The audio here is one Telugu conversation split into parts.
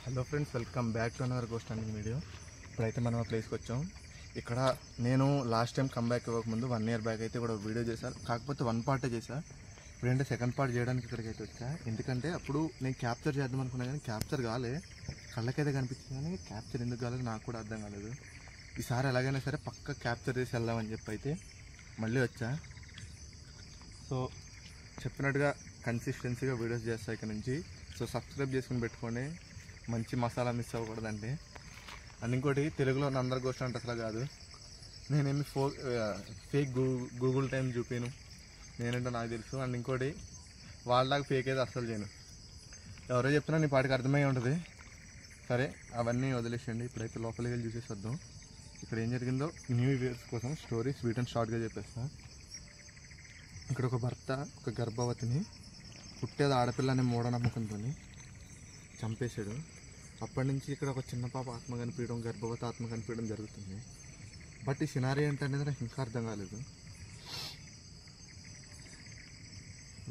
Hello friends, welcome back to another ghost hunting video. ఇప్పుడైతే మనం ఆ ప్లేస్కి వచ్చాం. ఇక్కడ నేను లాస్ట్ టైం కమ్బ్యాక్ ఇవ్వకముందు 1 year బ్యాక్ అయితే కూడా వీడియో చేశాను. కాకపోతే 1 part చేశా. ఇప్పుడంటే సెకండ్ పార్ట్ చేయడానికి ఇక్కడికి అయితే వచ్చా. ఎందుకంటే అప్పుడు నేను క్యాప్చర్ చేద్దాం అనుకున్నా కానీ క్యాప్చర్ కాలే, కళ్ళకైతే కనిపించింది కానీ క్యాప్చర్ ఎందుకు కాలేదు నాకు కూడా అర్థం కాలేదు. ఈసారి ఎలాగైనా సరే పక్క క్యాప్చర్ చేసి వెళ్దామని చెప్పి అయితే మళ్ళీ వచ్చా. సో చెప్పినట్టుగా కన్సిస్టెన్సీగా వీడియోస్ చేస్తా ఇక్కడ నుంచి. సో సబ్స్క్రైబ్ చేసుకుని పెట్టుకోండి, మంచి మసాలా మిస్ అవ్వకూడదండి. అండ్ ఇంకోటి, తెలుగులో అందరి గోస్ట్ అంటే అసలు కాదు. నేనేమి ఫేక్ గూగుల్ టైం చూపాను, నేనంటే నాకు తెలుసు. అండ్ ఇంకోటి, వాళ్ళలాగా ఫేక్ అయితే అస్సలు చేయను. ఎవరో చెప్తున్నా నీ పాటికి అర్థమై ఉంటుంది. సరే అవన్నీ వదిలేసేయండి. ఇప్పుడైతే లోపలికి వెళ్ళి చూసేసి వద్దాం. ఇక్కడ ఏం జరిగిందో న్యూ ఇయర్స్ కోసం స్టోరీ స్వీట్ అండ్ షార్ట్గా చెప్పేస్తా. ఇక్కడ ఒక భర్త ఒక గర్భవతిని పుట్టేది ఆడపిల్ల అనే మూఢనమ్మకంతో చంపేశాడు. అప్పటి నుంచి ఇక్కడ ఒక చిన్న పాప ఆత్మ కనిపించడం, గర్భవతి ఆత్మ కనిపించడం జరుగుతుంది. బట్ ఈ సినారీ ఏంటనేది నాకు ఇంకా అర్థం కాలేదు.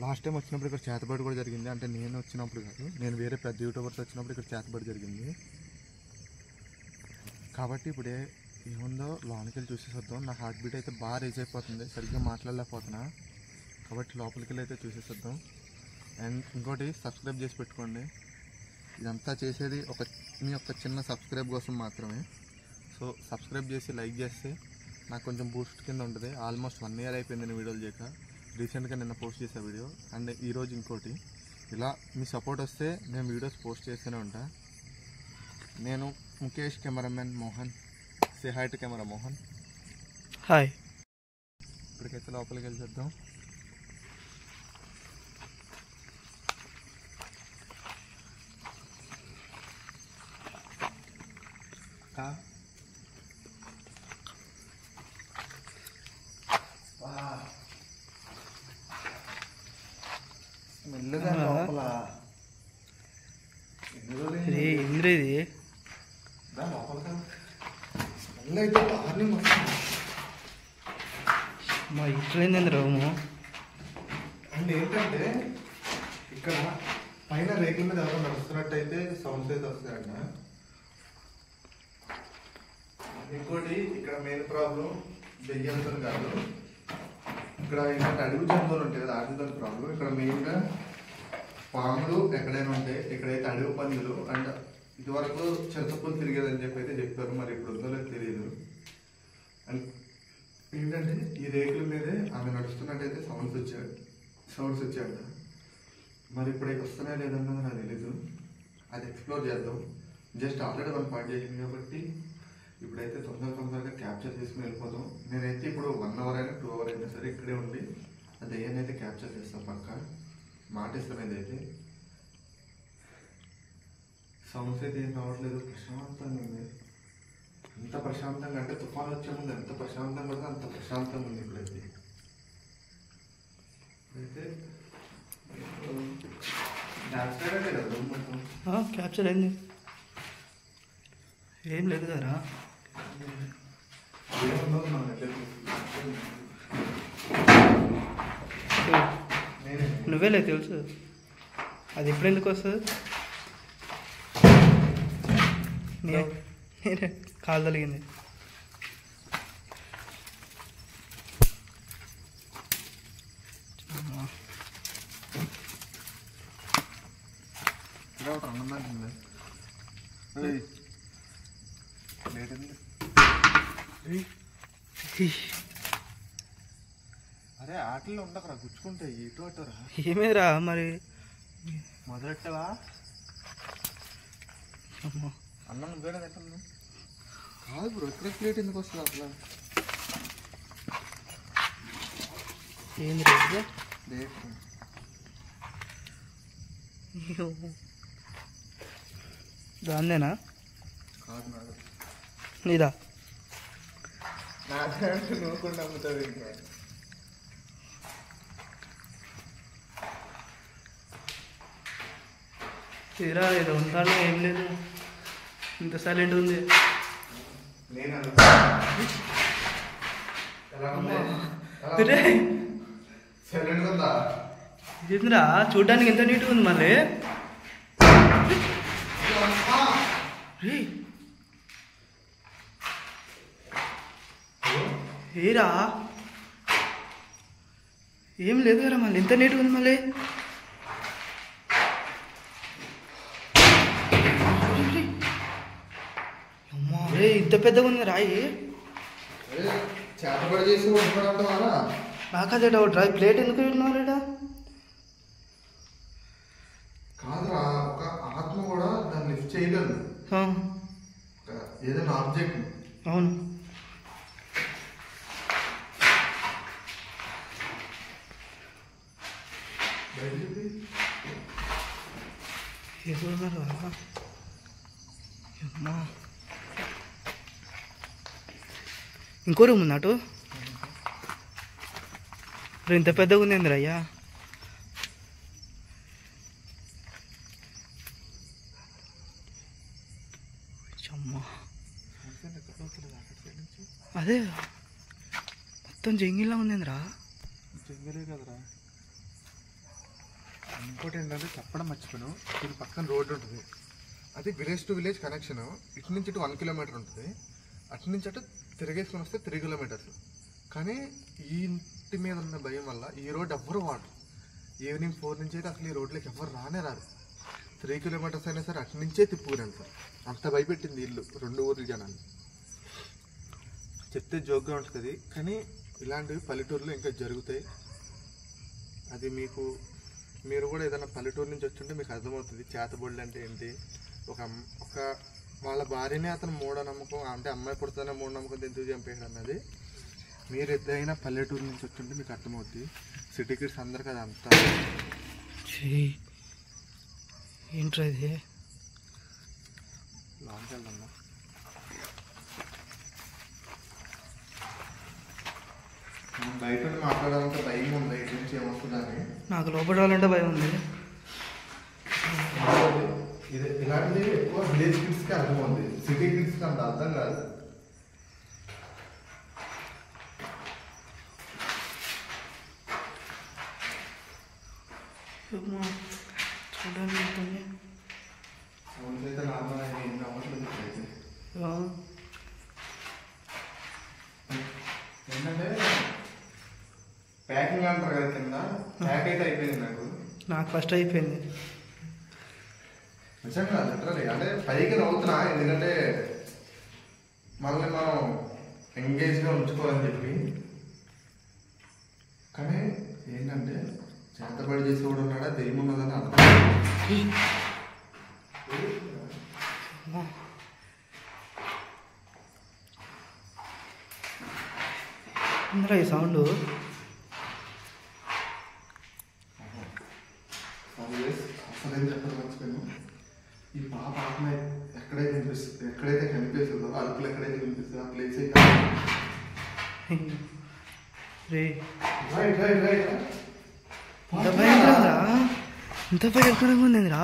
లాస్ట్ టైం వచ్చినప్పుడు ఇక్కడ చేతబడి కూడా జరిగింది. అంటే నేను వచ్చినప్పుడు కాదు, నేను వేరే పెద్ద యూట్యూబర్స్ వచ్చినప్పుడు ఇక్కడ చేతబడి జరిగింది. కాబట్టి ఇప్పుడే ఏముందో లోనికి వెళ్ళి చూసేసొద్దాం. నా హార్ట్ బీట్ అయితే బాగా రేజ్ అయిపోతుంది, సరిగ్గా మాట్లాడలేకపోతున్నా. కాబట్టి లోపలికి వెళ్ళి అయితే చూసేసొద్దాం. అండ్ ఇంకోటి, సబ్స్క్రైబ్ చేసి పెట్టుకోండి. ఇదంతా చేసేది మీ యొక్క చిన్న సబ్స్క్రైబ్ కోసం మాత్రమే. సో సబ్స్క్రైబ్ చేసి లైక్ చేస్తే నాకు కొంచెం బూస్ట్ కింద ఉంటుంది. ఆల్మోస్ట్ 1 year అయిపోయింది నేను వీడియోలు చేయక. రీసెంట్గా నిన్న పోస్ట్ చేసే వీడియో. అండ్ ఈరోజు ఇంకోటి. ఇలా మీ సపోర్ట్ వస్తే నేను వీడియోస్ పోస్ట్ చేస్తూనే ఉంటా. నేను Mukesh, cameraman Mohan. Say hi to camera Mohan. Hi. ఇప్పటికైతే లోపలికి వెళ్ళి చేద్దాం. మెల్లగా లోపల ఇంద్రది మా ఇట్లయింది రూము. అండ్ ఏంటంటే ఇక్కడ పైన రేకుల మీద ఎవరో నడుస్తున్నట్టయితే సౌండ్స్ అయితే వస్తాయంట. ఇంకోటి, ఇక్కడ మెయిన్ ప్రాబ్లం దెయ్యంతో కాదు, ఇక్కడ ఏంటంటే అడవి జంతువులు ఉంటాయి కదా, వాటితో ప్రాబ్లం. ఇక్కడ మెయిన్గా పాములు ఎక్కడైనా ఉంటాయి. ఇక్కడైతే అడవి పందులు. అండ్ ఇదివరకు చిరుతపులు తిరిగేదని చెప్పి అయితే చెప్పారు, మరి ఇప్పుడు ఉందో లేదో తెలియదు. అండ్ ఏంటంటే ఈ రేకుల మీదే ఆమె నడుస్తున్నట్టయితే సౌండ్స్ వచ్చాయంట. మరి ఇప్పుడు వస్తున్నాయో లేదన్నది నాకు తెలీదు. అది ఎక్స్ప్లోర్ చేద్దాం. జస్ట్ ఆల్రెడీ 1 part చేసింది కాబట్టి ఇప్పుడైతే తొందరగా క్యాప్చర్ చేసుకుని వెళ్ళిపోదాం. నేనైతే ఇప్పుడు 1 hour అయినా 2 hours అయినా సరే ఇక్కడే ఉండి అది ఏనైతే క్యాప్చర్ చేస్తాను పక్క మాటిస్తాను. అయితే సౌండ్స్ అయితే ఏం రావట్లేదు, ప్రశాంతంగా ఉంది. ఎంత ప్రశాంతంగా అంటే తుఫాన్ వచ్చే ముందు ఎంత ప్రశాంతంగా కూడా అంత ప్రశాంతంగా ఉంది ఇప్పుడైతే. క్యాప్చర్ అయింది, ఏం లేదు కదా. నువ్వేలే తెలుసు. అది ఎప్పుడు ఎందుకు వస్తుంది? నేనే కాలు తలిగింది. అరే ఆటల్లో ఉండకరా, గుచ్చుకుంటాయి ఇటు అటురా. ఏమేరా మరి మొదలెట్టవా? అన్నం నువ్వేనా తింటున్నా? కాదు బ్రో, ఇక్కడ ప్లేట్ ఎందుకు వస్తుంది అసలు? ఏంది దాన్నేనా? కాదు మేడం, నీదా? నాకంటే నూకుండా అమ్ముతుంది ఇంకా. తీరా ఏదో ఉంటాను, ఏం లేదు, ఇంత సైలెంట్ ఉంది. ఏంద్రా చూడ్డానికి ఎంత నీట్గా ఉంది మళ్ళీ. ఏరా ఏం లేదు కదా మళ్ళీ ఎంత నీట్గా ఉంది మళ్ళీ. అమ్మా రే ఇంత పెద్దగా ఉంది రాయి. చేతబడి చేసి ఉంటారా? నాకు అదే డౌట్ రా, ప్లేట్ ఎందుకు పెట్టినారా? కాదురా, ఒక ఆత్మ కూడా దాన్ని లిఫ్ట్ చేయగలదు ఏదైనా ఆబ్జెక్ట్. అవును. ఎవరున్నారు? అమ్మా ఇంకో రూమ్ ఉంది అటు. ఇంత పెద్దగా ఉంది ఏందిరా అయ్యా? అమ్మా అదే మొత్తం జంగిల్లా ఉందేంద్రా. జంగిలే కదరా. ఇంకోటి ఏంటంటే చెప్పడం మర్చిపోయాను, ఇది పక్కన రోడ్డు ఉంటుంది, అది విలేజ్ టు విలేజ్ కనెక్షన్. ఇటు నుంచి ఇటు 1 కిలోమీటర్ ఉంటుంది, అటు నుంచి అటు తిరిగేసుకొని వస్తే 3 కిలోమీటర్స్. కానీ ఈ ఇంటి మీద ఉన్న భయం వల్ల ఈ రోడ్ ఎవ్వరు వాడరు. ఈవినింగ్ 4 నుంచి అయితే అసలు ఈ రోడ్లోకి ఎవరు రానే రారు. 3 కిలోమీటర్స్ అయినా సరే అటు నుంచే తిప్పుకుని వెళ్తారు. అంత భయపెట్టింది ఇల్లు 2 ఊర్ల జనాన్ని. చెప్తే జోక్గా ఉంటుంది కానీ ఇలాంటివి పల్లెటూరులో ఇంకా జరుగుతాయి. అది మీరు కూడా ఏదైనా పల్లెటూరు నుంచి వచ్చుంటే మీకు అర్థమవుతుంది చేతబడులు అంటే ఏంటి. ఒక వాళ్ళ భార్యనే అతను మూఢనమ్మకం, అంటే అమ్మాయి పుడుతూనే మూఢనమ్మకం ఎందుకు చంపేయడం అన్నది. మీరు ఎద్దైనా పల్లెటూరు నుంచి వచ్చుంటే మీకు అర్థమవుతుంది. సిటీ కిడ్స్ అందరు కదా అంతా ఏంట్రా ఇది? లాంగ్ వెళ్దామా? బయట మాట్లాడాలంటే భయం ఉంది, ఇటు నుంచి ఏమొస్తుందని. నాకు లోపల రావాలంటే భయం ఉంది. ఇది ఇలాంటిది ఎక్కువ విలేజ్ కిడ్స్కి అర్థమవుతుంది, సిటీ కిడ్స్కి అంత అర్థం కాదు. చూడండి సౌండ్స్ అయితే నార్మల్ ఎన్ని అవ్వట్లేదు. ఏంటంటే ప్యాకింగ్ అంటారు కదా, కింద ప్యాక్ అయితే అయిపోయింది. నాకు ఫస్ట్ అయిపోయింది నిజంగా లిటరలీ. అంటే పైకి నవ్వుతున్నా, ఎందుకంటే మనల్ని మనం ఎంగేజ్గా ఉంచుకోవాలని చెప్పి. కానీ ఏంటంటే చేతబడి చేసి కూడా ఉన్నాడా, దెయ్యం ఉన్నదని అర్థం. అందరూ ఈ సౌండ్ అసలేం చెప్పడం మర్చిపోయాను. ఈ పాప ఆత్మ ఎక్కడైతే కనిపిస్తుందో, అలుపులు ఎక్కడైతే కనిపిస్తుందో ఆ ప్లేస్ ఇంత పై ఎక్కడ ఉందిరా?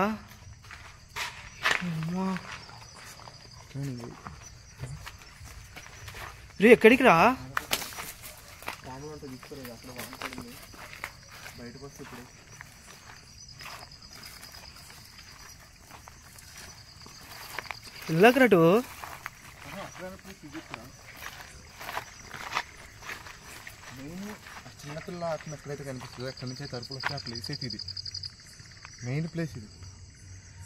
రే ఎక్కడికి రా? రాములంతా తీసుకోలేదు, అక్కడ వాడుతుంది బయటకు వస్తే ఇప్పుడు. వెళ్ళకరటు మెయిన్ చిన్నపిల్ల ఆత్మ ఎక్కడైతే కనిపిస్తుందో, ఎక్కడి నుంచి తరుపులు వస్తే ఆ ప్లేస్ అయితే ఇది మెయిన్ ప్లేస్ ఇది.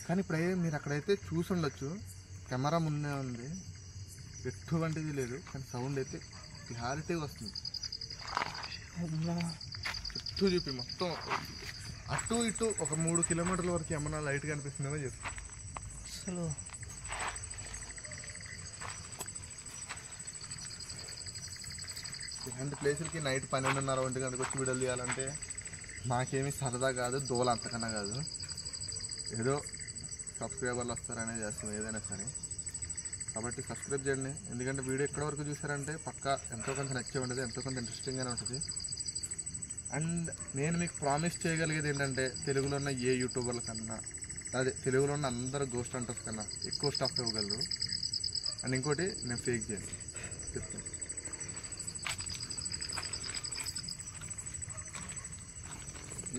కానీ ఇప్పుడైతే మీరు అక్కడైతే చూసి ఉండొచ్చు, కెమెరా ముందే ఉంది, ఎటువంటిది లేదు, కానీ సౌండ్ అయితే క్లారిటీగా వస్తుంది. చుట్టూ చూపి మొత్తం అటు ఇటు ఒక 3 కిలోమీటర్ల వరకు ఏమన్నా లైట్ కనిపిస్తుందేమో చెప్పు. అసలు ఇలాంటి ప్లేసులకి నైట్ 12:30 1 గంటకు వచ్చి వీడియోలు తీయాలంటే మాకేమీ సరదా కాదు, దోల అంతకన్నా కాదు. ఏదో సబ్స్క్రైబర్లు వస్తారనే చేస్తాం ఏదైనా సరే. కాబట్టి సబ్స్క్రైబ్ చేయండి, ఎందుకంటే వీడియో ఎక్కడి వరకు చూసారంటే పక్కా ఎంతో కొంత నచ్చే ఉంటుంది, ఎంతో కొంత ఇంట్రెస్టింగ్గానే ఉంటుంది. అండ్ నేను మీకు ప్రామిస్ చేయగలిగేది ఏంటంటే తెలుగులో ఉన్న ఏ యూట్యూబర్ల కన్నా, అదే తెలుగులో ఉన్న అందరూ గోస్ట్ హంటర్స్ కన్నా ఎక్కువ స్టాఫ్ ఇవ్వగలరు. అండ్ ఇంకోటి నేను ఫేక్ చేయను చెప్తాను.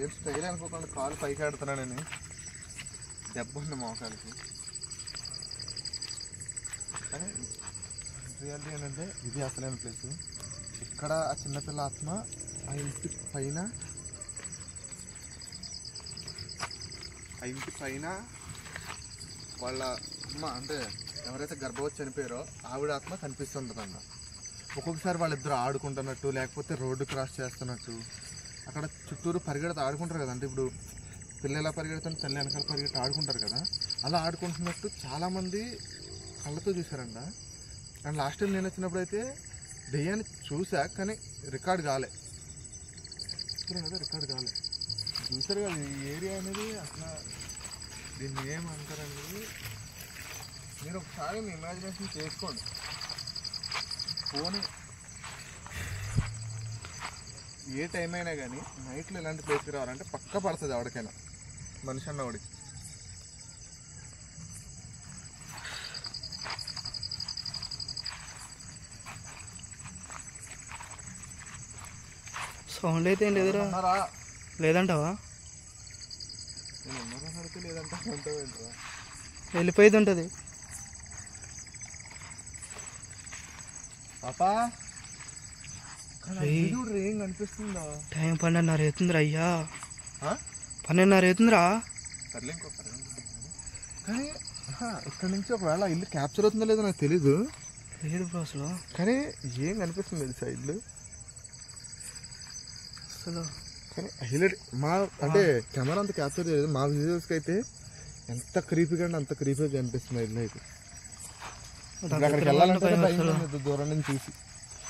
ఏం స్టైల్ అనుకోకుండా కాలు పైకి ఆడుతున్నానని దెబ్బ ఉంది మోకాలకి. కానీ రియాలిటీ ఏంటంటే ఇది అసలైన ప్లేస్. ఇక్కడ ఆ చిన్నపిల్ల ఆత్మ ఆ ఇంటి పైన వాళ్ళ అమ్మ అంటే ఎవరైతే గర్భవతి చనిపోయారో ఆవిడ ఆత్మ కనిపిస్తుంటుందన్న. ఒక్కొక్కసారి వాళ్ళిద్దరు ఆడుకుంటున్నట్టు, లేకపోతే రోడ్డు క్రాస్ చేస్తున్నట్టు, అక్కడ చుట్టూరు పరిగెడత ఆడుకుంటారు కదా. అంటే ఇప్పుడు పిల్లలు ఎలా పరిగెడతాను, తల్లి వెనకాల పరిగెత్తి ఆడుకుంటారు కదా, అలా ఆడుకుంటున్నట్టు చాలామంది కళ్ళతో చూశారంట. అండ్ లాస్ట్ టైం నేను వచ్చినప్పుడు అయితే దెయ్యాన్ని చూసా, కానీ రికార్డ్ కాలే. రికార్డ్ కాలే. చూసారు కదా ఈ ఏరియా అనేది. అసలు దీన్ని ఏమంటారనేది మీరు ఒకసారి మీ ఇమాజినేషన్ చేసుకోండి. ఫోన్ ఏ టైం అయినా కానీ నైట్లో ఇలాంటి ప్లేస్కి రావాలంటే పక్కా పడుతుంది ఎవరికైనా, మనిషి అన్నవాడికి. సౌండ్ అయితే ఏం లేదురా. లేదంటావా? నేను ఉన్నారా సరికి లేదంటా అంటావేంట్రా? వెళ్ళిపోయేది ఉంటుంది. పాపా ఏం కనిపిస్తుందా? టైం 12:30 అవుతుందిరా అయ్యా. 12:30 అవుతుందిరా. సర్లే ఇంకో కానీ ఇక్కడ నుంచి ఒకవేళ ఇల్లు క్యాప్చర్ అవుతుందో లేదో నాకు తెలీదు. లేదు బ్రో అసలు. కానీ ఏం కనిపిస్తుంది తెలుసా ఇల్లు అసలు. కానీ హైలైట్ మా అంటే కెమెరా అంత క్యాప్చర్ చేయలేదు. మా విజువల్స్కి అయితే ఎంత క్రీపీగా అంటే అంత క్రీపీగా కనిపిస్తుంది ఇల్లు అయితే. అక్కడికి వెళ్ళాలంటే భయం దూరం నుంచి చూసి.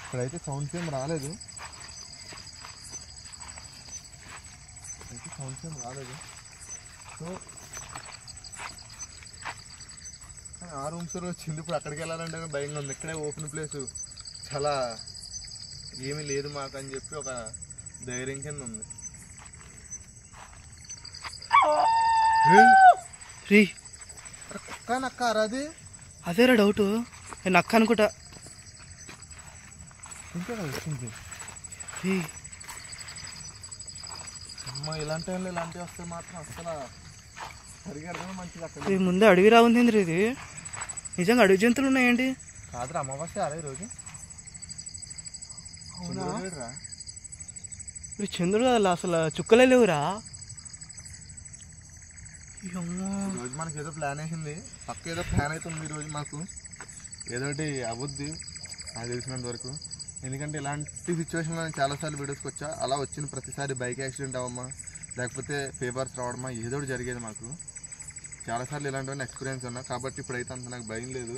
ఇక్కడైతే సౌండ్స్ ఏం రాలేదు. సో ఆ రూమ్స్ వచ్చింది. ఇప్పుడు అక్కడికి వెళ్ళాలంటే భయంగా ఉంది. ఇక్కడే ఓపెన్ ప్లేసు, చాలా ఏమీ లేదు మాకు అని చెప్పి ఒక ధైర్యం కింద ఉంది. కుక్క నక్క అది అదేరా డౌట్. నేను నక్క అనుకుంటా. ఇంకా వచ్చింది అమ్మ. ఇలాంటి వాళ్ళు ఇలాంటివి వస్తే మాత్రం అసలు పరిగెడమే మంచిది. అక్కడ ముందే అడవి రావుంది ఇది. నిజంగా అడవి జంతువులు ఉన్నాయండి. కాదురా అమావాస్య అరే రోజు. అవునా? చంద్రుడు కదా అసలు, చుక్కలే లేవురా. ఈరోజు మనకి ఏదో ప్లాన్ వేసింది, పక్క ఏదో ప్లాన్ అవుతుంది ఈరోజు మాకు. ఏదోటి అవ్వద్ది నాకు తెలిసినంత వరకు. ఎందుకంటే ఇలాంటి సిచ్యువేషన్లో నేను చాలాసార్లు వీడియోస్కి వచ్చా. అలా వచ్చిన ప్రతిసారి బైక్ యాక్సిడెంట్ అవ్వమ్మా, లేకపోతే పేపర్స్ రావడమా, ఏదో ఒకటి జరిగేది మాకు. చాలాసార్లు ఇలాంటివన్నీ ఎక్స్పీరియన్స్ ఉన్నా. కాబట్టి ఇప్పుడైతే అంత నాకు భయం లేదు.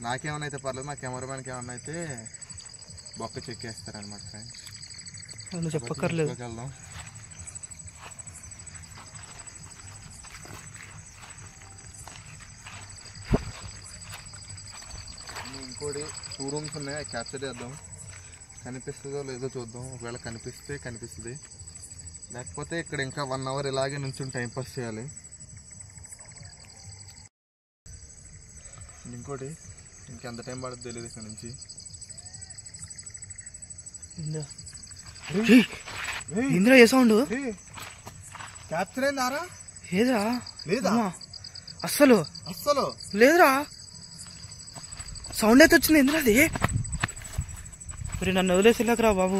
నాకేమైనా అయితే పర్లేదు, నా కెమెరామ్యాన్కి ఏమన్నా అయితే బొక్క చెక్కేస్తారనమాట ఫ్రెండ్స్. చెప్పక్కర్లేదు. వెళ్దాం. ఇంకోటి 2 రూమ్స్ ఉన్నాయి, అవి క్యాప్చర్ చేద్దాం. కనిపిస్తుందో లేదో చూద్దాం. ఒకవేళ కనిపిస్తే కనిపిస్తుంది, లేకపోతే ఇక్కడ ఇంకా 1 అవర్ ఇలాగే నుంచి టైంపాస్ చేయాలి. ఇంకోటి ఇంకెంత టైం పడుతుంది తెలియదు ఇక్కడ నుంచి. ఇంద్రా ఏ సౌండ్? క్యాప్చర్ అయిందారా? ఏదిరా? లేదా అస్సలు అస్సలు లేదురా. సౌండ్ అయితే వచ్చింది. ఇంద్రా అది మరి నన్ను వదిలేసి వెళ్ళకరా బాబు.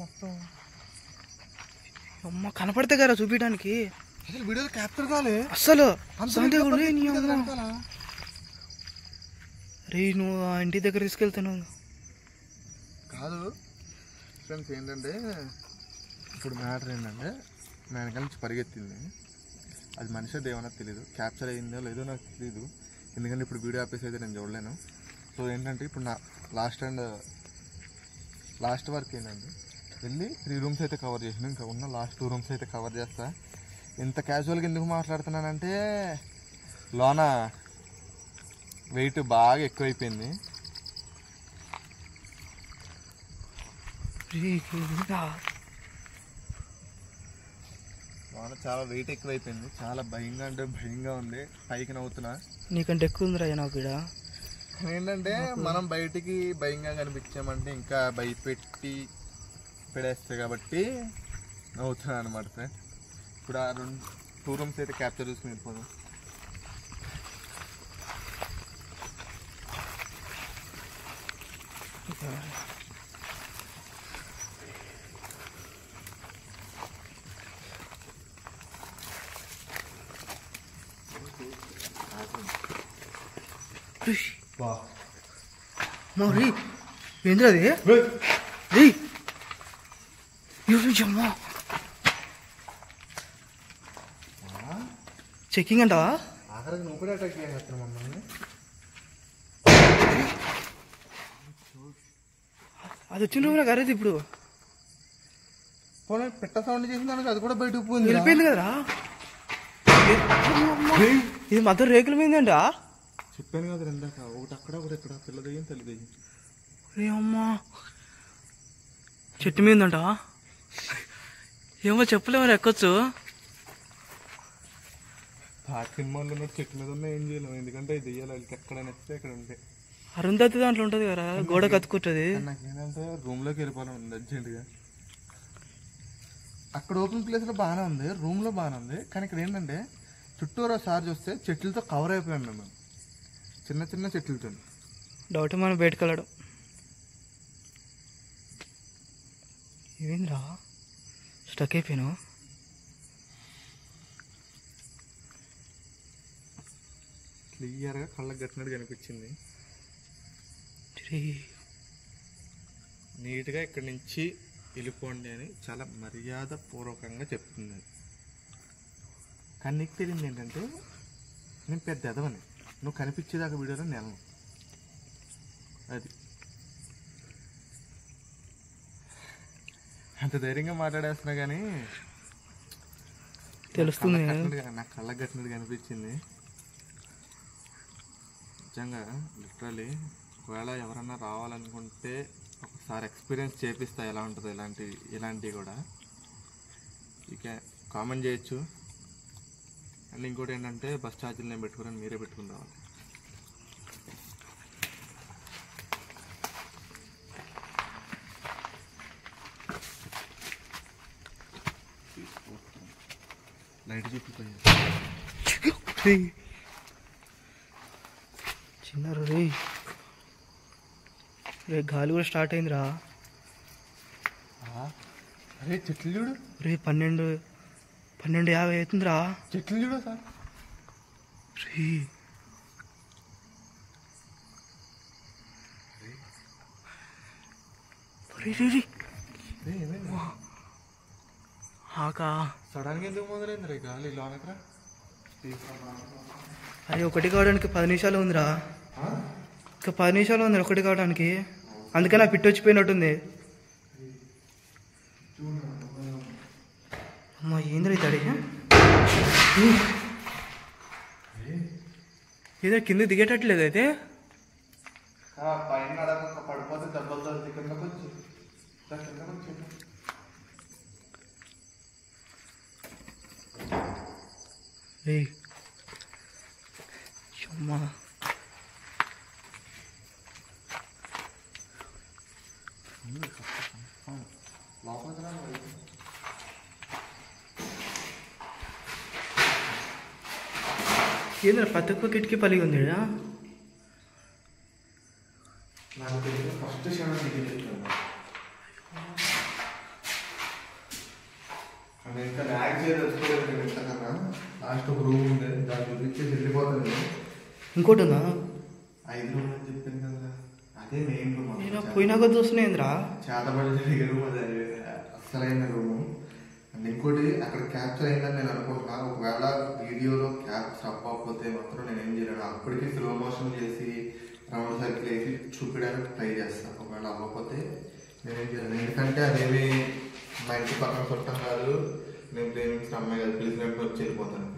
మొత్తం అమ్మ కనపడితే కదా చూపించడానికి. అసలు వీడియో క్యాప్చర్ కాలే అస్సలు. రే నువ్వు ఆ ఇంటి దగ్గర తీసుకెళ్తాను కాదు ఫ్రెండ్స్. ఏంటంటే ఇప్పుడు మ్యాటర్ ఏంటంటే నా వెనకాల నుంచి పరిగెత్తింది. అది మనిషి దేవనో తెలీదు, క్యాప్చర్ అయిందో లేదో నాకు తెలీదు. ఎందుకంటే ఇప్పుడు వీడియో ఆపేసి అయితే నేను చూడలేను. సో ఏంటంటే ఇప్పుడు నా లాస్ట్ వర్క్ ఏంటంటే వెళ్ళి 3 రూమ్స్ అయితే కవర్ చేసాను. ఇంకా ఉన్న లాస్ట్ 2 రూమ్స్ అయితే కవర్ చేస్తా. ఇంత క్యాజువల్గా ఎందుకు మాట్లాడుతున్నానంటే లోన వెయిట్ బాగా ఎక్కువైపోయింది. లోన చాలా వెయిట్ ఎక్కువైపోయింది. చాలా భయంగా అంటే భయంగా ఉంది. పైకి నవ్వుతున్నా. నీకంటే ఎక్కువ ఉందిరా నాకు ఇక్కడ. ఏంటంటే మనం బయటికి భయంగా కనిపించామంటే ఇంకా భయపెట్టి పెడేస్తాయి. కాబట్టి అవుతుంది అనమాట ఫ్రెండ్. ఇప్పుడు ఆ 2 రూమ్స్ అయితే క్యాప్చర్ చేసుకుని వెళ్ళిపోదాం. మరి ఏంద్రా అది అమ్మా చెక్కింగ్ అంటావా? ఆఖరికి నువ్వు కూడా అటాక్ చేస్తాను మమ్మల్ని. అది వచ్చిన రూమ్ నాకు అరేది ఇప్పుడు పోనీ పెట్ట సౌండ్ చేసిందానికి అది కూడా బయటకు పోయింది. వెళ్ళిపోయింది కదరా. ఇది మధ్య రేకుల మీద చెప్పాను కదా ఇందాక, ఒకటి అక్కడ ఒకటి ఇక్కడ, పిల్ల దయ్యం తల్లి దయ్యం. అమ్మా చెట్టు మీద ఉందంట. ఏమో చెప్పలేము, ఎక్కొచ్చు. పాత సినిమాల్లో ఉన్న చెట్టు మీద ఉన్న ఏం చేయలేము, ఎందుకంటే ఇది దెయ్యాలి వాళ్ళకి ఎక్కడ నచ్చితే అక్కడ ఉంటాయి. అరుంధతి దాంట్లో ఉంటుంది కదా, గోడ కత్తుకుంటుంది. నాకు ఏంటంటే రూమ్లోకి వెళ్ళిపోవాలని ఉంది అర్జెంటుగా. అక్కడ ఓపెన్ ప్లేస్లో బాగానే ఉంది, రూమ్లో బాగానే ఉంది, కానీ ఇక్కడ ఏంటంటే చుట్టూరా సార్ చూస్తే చెట్లతో కవర్ అయిపోయాం మేము, చిన్న చిన్న చెట్లతో. డౌట్ మనం బయటకు వెళ్ళడం. ఏమైందిరా స్టక్ అయిపోయాను. క్లియర్గా కళ్ళకి కట్టినట్టు కనిపించింది. నీట్గా ఇక్కడి నుంచి వెళ్ళిపోండి అని చాలా మర్యాద పూర్వకంగా చెప్తుంది. కానీ నీకు తెలియదు ఏంటంటే నేను పెద్ద ఎదవని, నువ్వు కనిపించేదాకా వీడియోలో నేను అది అంత ధైర్యంగా మాట్లాడేస్తున్నా కానీ తెలుస్తుంది. నాకు కళ్ళకి కట్టినట్టు కనిపించింది నిజంగా. లిటరలీ ఒకవేళ ఎవరన్నా రావాలనుకుంటే ఒకసారి ఎక్స్పీరియన్స్ చేపిస్తా ఎలా ఉంటుందో ఇలాంటివి కూడా. ఇక కామెంట్ చేయొచ్చు. అండ్ ఇంకోటి ఏంటంటే బస్ ఛార్జీలు నేను పెట్టుకుని మీరే పెట్టుకుని రావాలి. లైట్ చూపిపోయింది చిన్నారు రే. రే గాలి కూడా స్టార్ట్ అయిందిరా. అరే చెట్లు చూడు రే 12:50 అవుతుందిరా. చెట్లు చూడు సార్. సడన్గా ఎందుకు మొదలైంది రే గాలి లోనకరా. అరే ఒకటి కావడానికి 10 నిమిషాలు ఉందిరా. ఇంకా 10 నిమిషాలు ఉంది ఒకటి కావడానికి. అందుకే నా పిట్టు వచ్చిపోయినట్టుంది. అమ్మా ఏంద్ర ఇతడి ఏదో కింద దిగేటట్లేదు అయితే. పైన పడిపోతే దెబ్బలు కిందకు వచ్చి అమ్మా ఏంద్ర ప్రతి ఒక్క కిటికీ పలిగి ఉంది. నాకు తెలిసిన ఫస్ట్ క్షణం అది ఇంకా ల్యాగ్ చేయదలుచుకోలేదు. ఇంతకన్నా లాస్ట్ ఒక రూమ్ ఉంది, దాన్ని చూపించేసి వెళ్ళిపోతుంది. ఇంకోటి ఉందా? 5 రూమ్ అని చెప్పింది కదా, అదే మెయిన్ రూమ్. నేను పోయినా కొద్ది వస్తున్నాయింద్రా. చేతబడి జరిగే రూమ్ అది, అసలైన రూము. అండ్ ఇంకోటి అక్కడ క్యాప్చర్ అయిందని నేను అనుకుంటున్నాను. ఒకవేళ వీడియోలో క్యాప్చర్ అవ్వకపోతే మాత్రం నేను ఏం చేయలేను, అప్పటికి స్లో మోషన్ చేసి రౌండ్ సర్కిల్ వేసి చూపించడానికి ట్రై చేస్తాను. ఒకవేళ అవ్వకపోతే నేనేం చేయలేను, ఎందుకంటే అదేమి మా ఇంటి పక్కన చుట్టం కాదు, నేను ప్రేమించిన అమ్మాయి కాదు, పిలిచినట్టు వచ్చి వెళ్ళిపోతాను.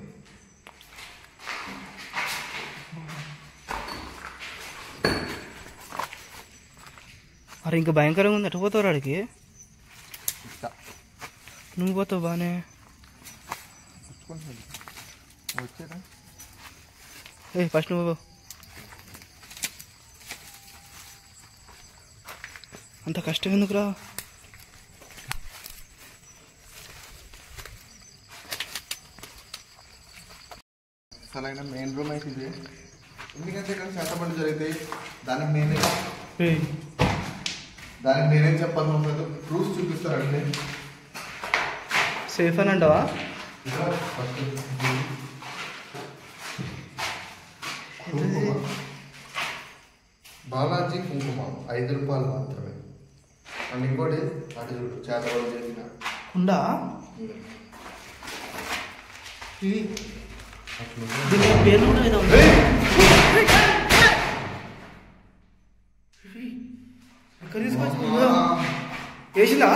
మరి ఇంకా భయంకరంగా ఉంది. ఎట్ట పోతావు వాడికి? నువ్వు పోతావు బాగానే. వచ్చారా ఫస్ట్ నువ్వు అంత కష్టం ఎందుకురా? అసలైన మెయిన్ రూమ్ అయితే ఇది. ఎందుకంటే ఇక్కడ చేతపడి జరుగుతాయి. దానికి నేనేం చెప్పాల్సి ఉంటుంది, ప్రూఫ్ చూపిస్తారండి. సేఫ్ అని అంటావా? బాలాజీ కుంకుమ 5 రూపాయలు మాత్రమే. అండ్ ఇంకోటి అటు చూడు, చేతపడి చేసిన ఉందా? పేరు కూడా ఏదో ఎక్కడ తీసుకొచ్చి వేసిందా?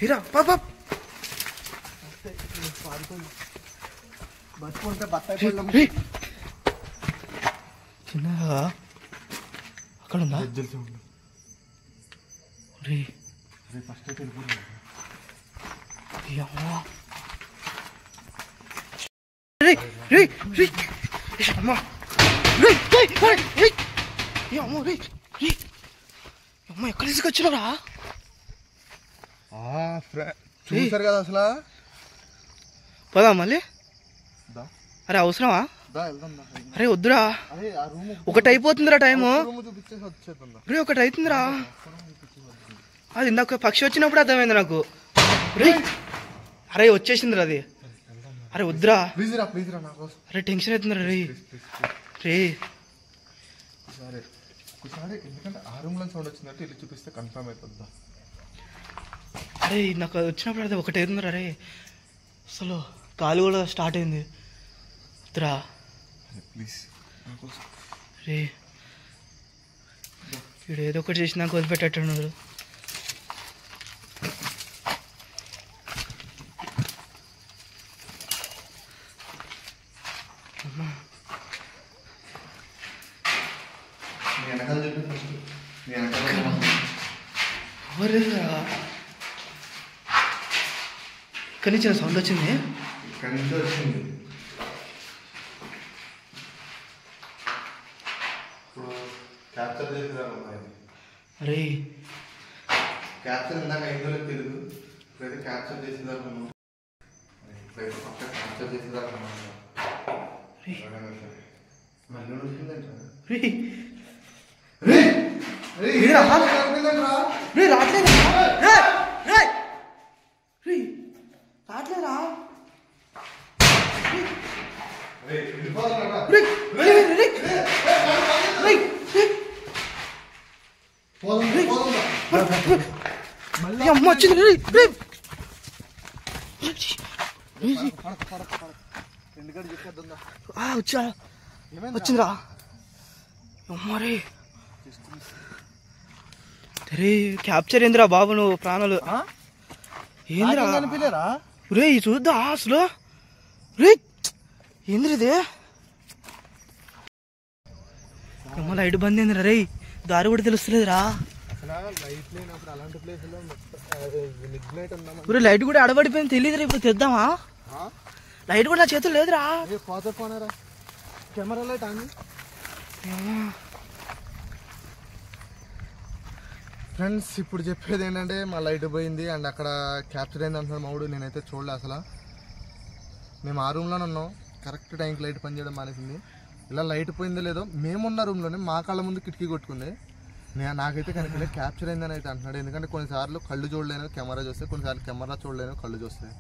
హీరా పాప చిన్నగా అక్కడ ఉందా? ఫస్ట్ అయితే వెళ్ళిపోయింది. అమ్మ ఎక్కడ తీసుకొచ్చినారా? చూసారు కదా అసలు. పోదా మళ్ళీ? అరే అవసరమా? అరే వద్దురా, ఒకటి అయిపోతుందిరా టైము. రే ఒకటి అవుతుందిరా. అది ఇందాక పక్షి వచ్చినప్పుడు అర్థమైంది నాకు. అరే వచ్చేసిందిరా అది. అరే వద్దురా, అరే టెన్షన్ అవుతుందిరా. రే ఎందుకంటే ఆ రూమ్ లో సౌండ్ వచ్చిందంటే ఇల్లు చూపిస్తే కన్ఫర్మ్ అయిపోద్దా. అరే నాకు వచ్చినప్పుడు అది ఒకటి అవుతుందిరా. రే అసలు గాలి కూడా స్టార్ట్ అయింది. వద్దురా ప్లీజ్. రే వీడు ఏదో ఒకటి చేసి నాకు వదిలిపెట్టేట్టున్నాడు. ఇక్కడి నుంచి సౌండ్ వచ్చింది. ఇక్కడి నుంచి వచ్చింది. క్యాప్చర్ చేసేదాకా అరే క్యాప్చర్ ఇందాక అయిందో తెలియదు. ఇప్పుడైతే క్యాప్చర్ చేసేదాకా ఇప్పుడైతే పక్క క్యాప్చర్ చేసేదాకా మళ్ళీ రాట్లేరా? అమ్మ వచ్చింది. వచ్చా వచ్చిందిరా. అమ్మరే రే క్యాప్చర్ ఏందిరా బాబు నువ్వు ప్రాణాలు ఏందిరా? రే చూద్దా అసలు. రే ఏంద్ర ఇది? అమ్మ లైట్ బంద్ అయిందిరా. రే దారి కూడా తెలుస్తలేదురా. లైట్ కూడా అడబడిపోయింది తెలియదురా. ఇప్పుడు తెద్దామా? లైట్ కూడా నా చేతులు లేదురా. Camera light on. ఫ్రెండ్స్ ఇప్పుడు చెప్పేది ఏంటంటే మా లైట్ పోయింది అండ్ అక్కడ క్యాప్చర్ అయింది అంటున్నాడు మావుడు. నేనైతే చూడలే అసలు. మేము ఆ రూమ్లోనే ఉన్నాం. కరెక్ట్ టైంకి లైట్ పనిచేయడం మానేసింది. ఇలా లైట్ పోయిందో లేదో మేమున్న రూమ్లోనే మా కళ్ళ ముందు కిటికీ కొట్టుకుంది. నాకైతే కనుక క్యాప్చర్ అయిందని అయితే అంటున్నాడు. ఎందుకంటే కొన్నిసార్లు కళ్ళు చూడలేను కెమెరా చూస్తే, కొన్నిసార్లు కెమెరా చూడలేను కళ్ళు చూస్తాయి.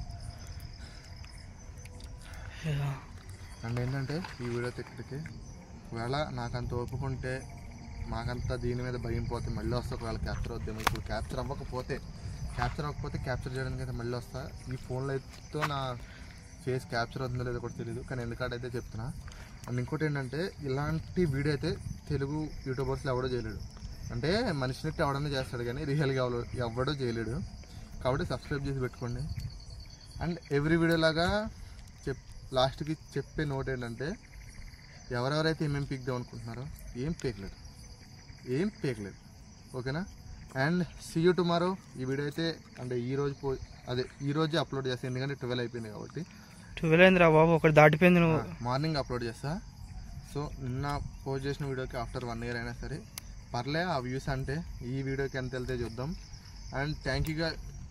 అండ్ ఏంటంటే ఈ వీడియో తెక్కడికి ఒకవేళ నాకంత ఒప్పుకుంటే మాకంతా దీని మీద భయం పోతే మళ్ళీ వస్తా. ఒకవేళ క్యాప్చర్ అవుద్దేమో. ఇప్పుడు క్యాప్చర్ అవ్వకపోతే క్యాప్చర్ చేయడానికి అయితే మళ్ళీ వస్తా. ఈ ఫోన్లో అయితే నా ఫేస్ క్యాప్చర్ అవుతుందో లేదో కూడా తెలియదు, కానీ ఎందుకంటే అయితే చెప్తున్నా. అండ్ ఇంకోటి ఏంటంటే ఇలాంటి వీడియో అయితే తెలుగు యూట్యూబర్స్లో ఎవడో చేయలేడు. అంటే మనిషినట్టు ఎవడన్నా చేస్తాడు కానీ రియల్గా ఎవడో చేయలేడు. కాబట్టి సబ్స్క్రైబ్ చేసి పెట్టుకోండి. అండ్ ఎవ్రీ వీడియో లాగా లాస్ట్కి చెప్పే నోట్ ఏంటంటే ఎవరెవరైతే ఏమేమి పీక్దాం అనుకుంటున్నారో ఏం పీకలేదు. ఓకేనా? And see you tomorrow. ఈ వీడియో అయితే అంటే ఈరోజు అప్లోడ్ చేస్తాను. ఎందుకంటే 12 అయిపోయింది కాబట్టి. 12 అయిందిరా బాబు, ఒకటి దాటిపోయింది. నువ్వు మార్నింగ్ అప్లోడ్ చేస్తా. సో నిన్న పోస్ట్ చేసిన వీడియోకి ఆఫ్టర్ 1 year అయినా సరే పర్లే. ఆ వ్యూస్ అంటే ఈ వీడియోకి ఎంత వెళ్తే చూద్దాం. And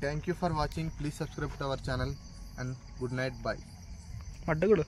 thank you for watching. Please subscribe to our channel and good night. Bye. అడ్డ కూడా